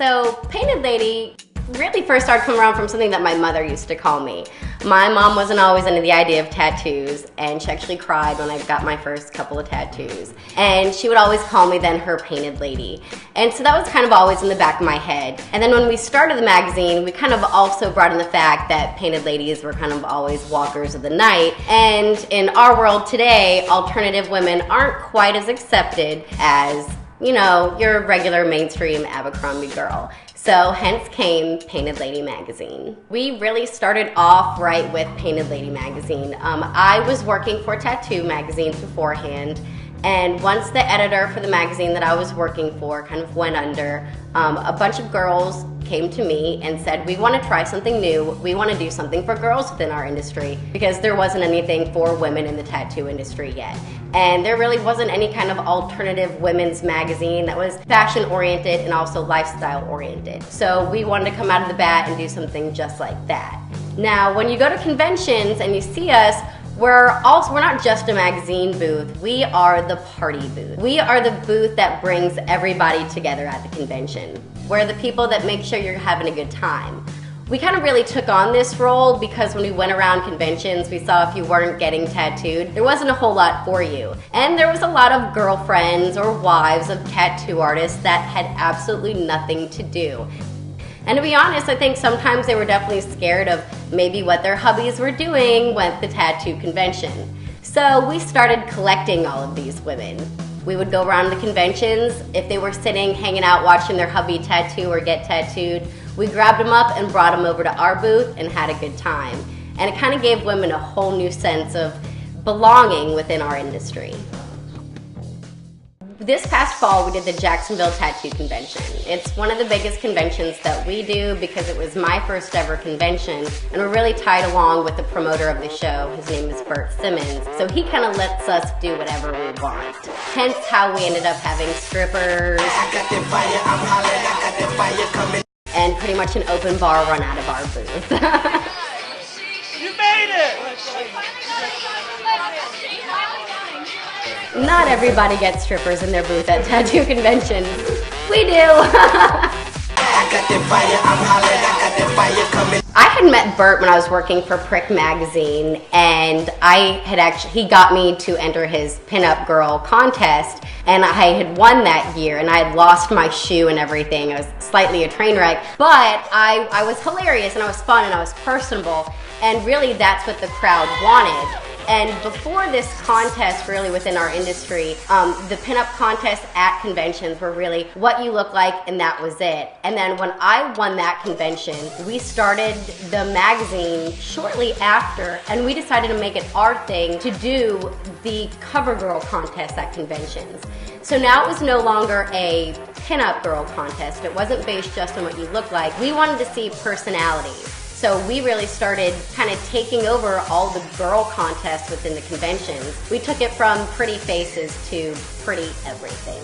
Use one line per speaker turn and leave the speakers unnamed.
So Painted Lady really first started coming around from something that my mother used to call me. My mom wasn't always into the idea of tattoos, and she actually cried when I got my first couple of tattoos. And she would always call me then her Painted Lady. And so that was kind of always in the back of my head. And then when we started the magazine, we kind of also brought in the fact that Painted Ladies were kind of always walkers of the night. And in our world today, alternative women aren't quite as accepted as, you know, your regular mainstream Abercrombie girl. So hence came Painted Lady magazine. We really started off right with Painted Lady magazine. I was working for tattoo magazines beforehand, and once the editor for the magazine that I was working for kind of went under, a bunch of girls came to me and said, we want to try something new. We want to do something for girls within our industry, because there wasn't anything for women in the tattoo industry yet. And there really wasn't any kind of alternative women's magazine that was fashion oriented and also lifestyle oriented. So we wanted to come out of the bat and do something just like that. Now, when you go to conventions and you see us, we're not just a magazine booth, we are the party booth. We are the booth that brings everybody together at the convention. We're the people that make sure you're having a good time. We kind of really took on this role because when we went around conventions, we saw if you weren't getting tattooed, there wasn't a whole lot for you. And there was a lot of girlfriends or wives of tattoo artists that had absolutely nothing to do. And to be honest, I think sometimes they were definitely scared of maybe what their hubbies were doing at the tattoo convention. So we started collecting all of these women. We would go around the conventions. If they were sitting, hanging out, watching their hubby tattoo or get tattooed, we grabbed them up and brought them over to our booth and had a good time. And it kind of gave women a whole new sense of belonging within our industry. This past fall, we did the Jacksonville Tattoo Convention. It's one of the biggest conventions that we do because it was my first ever convention, and we're really tied along with the promoter of the show. His name is Bert Simmons. So he kind of lets us do whatever we want. Hence how we ended up having strippers and pretty much an open bar run out of our booth.
You made it!
Not everybody gets strippers in their booth at tattoo conventions. We do. I had met Bert when I was working for Prick magazine, and he got me to enter his pinup girl contest, and I had won that year, and I had lost my shoe and everything. I was slightly a train wreck, but I was hilarious, and I was fun, and I was personable, and really that's what the crowd wanted. And before this contest really within our industry, the pinup contests at conventions were really what you look like, and that was it. And then when I won that convention, we started the magazine shortly after, and we decided to make it our thing to do the cover girl contest at conventions. So now it was no longer a pinup girl contest. It wasn't based just on what you look like. We wanted to see personalities. So we really started kind of taking over all the girl contests within the conventions. We took it from pretty faces to pretty everything.